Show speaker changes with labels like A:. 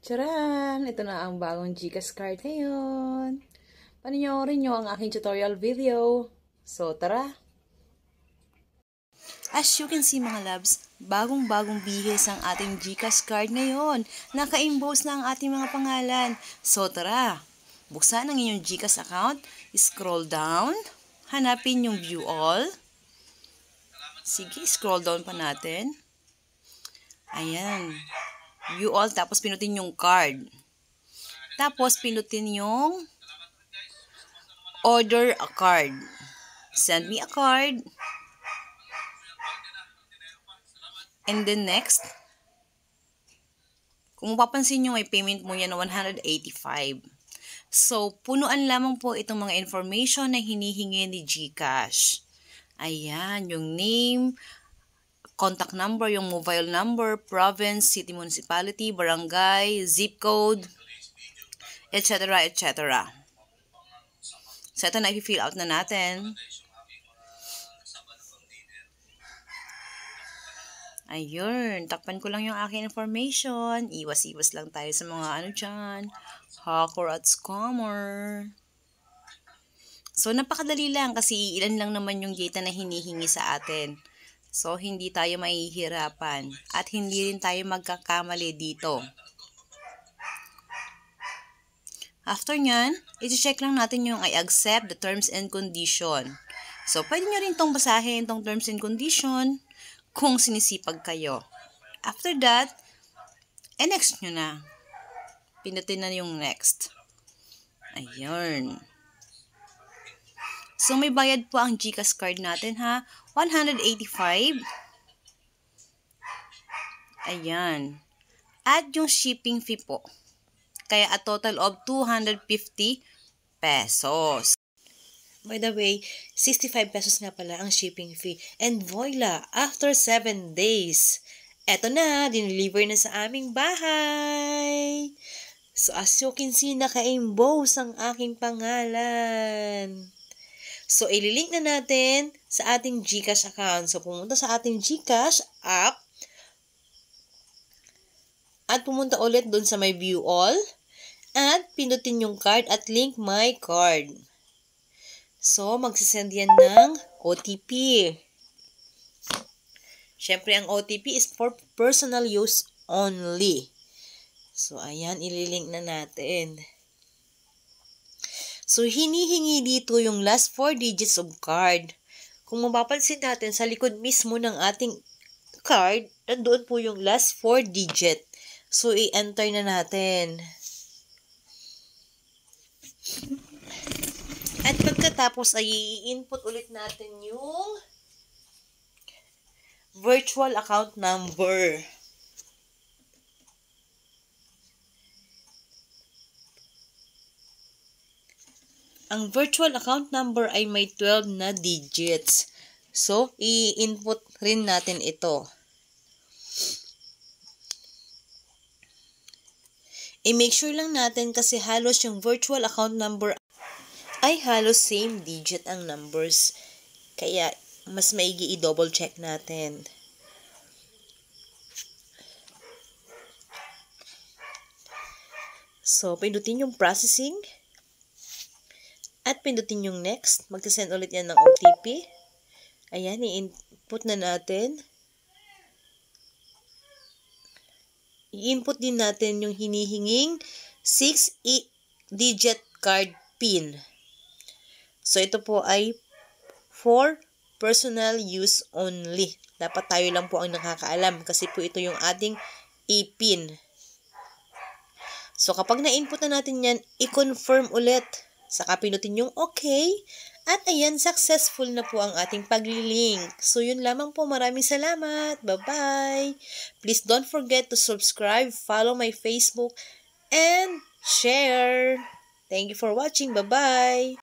A: Charan! Ito na ang bagong GCash card ngayon. Panoorin nyo ang aking tutorial video. So, tara! As you can see mga loves, bagong-bagong bihis ang ating GCash card ngayon. Naka-imbose na ang ating mga pangalan. So, tara! Buksan ang inyong GCash account, scroll down, hanapin yung view all. Sige, scroll down pa natin. Ayan. View all, tapos pinutin yung card. Tapos pinutin yung order a card. Send me a card. And then next, kung mapapansin nyo, may payment mo yan na 185. So, punuan lamang po itong mga information na hinihingi ni GCash. Ayan, yung name, contact number, yung mobile number, province, city, municipality, barangay, zip code, etc. etc. So, ito na i-fill out na natin. Ayun, takpan ko lang yung aking information. Iwas-iwas lang tayo sa mga ano dyan, hacker at scammer. So, napakadali lang kasi ilan lang naman yung data na hinihingi sa atin. So, hindi tayo mahihirapan at hindi rin tayo magkakamali dito. After nyan, i-check lang natin yung I accept the terms and condition. So, pwede nyo rin itong basahin, itong terms and condition, kung sinisipag kayo. After that, next nyo na. Pinutin na yung next. Ayun. So, may bayad po ang GCash card natin ha. 185. Ayan. Add yung shipping fee po. Kaya a total of 250 pesos. By the way, 65 pesos nga pala ang shipping fee. And voila, after 7 days, eto na, dineliver na sa aming bahay. So, as you can see, naka-imbose ang aking pangalan. So, ililink na natin sa ating GCash account. So, pumunta sa ating GCash app at pumunta ulit dun sa my view all at pinutin yung card at link my card. So, magsisend yan ng OTP. Siyempre, ang OTP is for personal use only. So, ayan, ililink na natin. So, hinihingi dito yung last 4 digits of card. Kung mapapansin natin, sa likod mismo ng ating card, nandoon po yung last 4 digit. So, i-enter na natin. At pagkatapos ay i-input ulit natin yung virtual account number. Ang virtual account number ay may 12 na digits. So, i-input rin natin ito. I-make sure lang natin kasi halos yung virtual account number ay halos same digit ang numbers. Kaya, mas maigi i-double check natin. So, pindutin yung processing. At pindutin yung next. Magsasend ulit yan ng OTP. Ayan, i-input na natin. I-input din natin yung hinihinging 6-digit card PIN. So, ito po ay for personal use only. Dapat tayo lang po ang nakakaalam kasi po ito yung ating e-PIN. So, kapag na-input na natin yan, i-confirm ulit. Saka pinutin yung okay. At ayan, successful na po ang ating paglilink. So, yun lamang po. Maraming salamat. Bye-bye. Please don't forget to subscribe, follow my Facebook, and share. Thank you for watching. Bye-bye.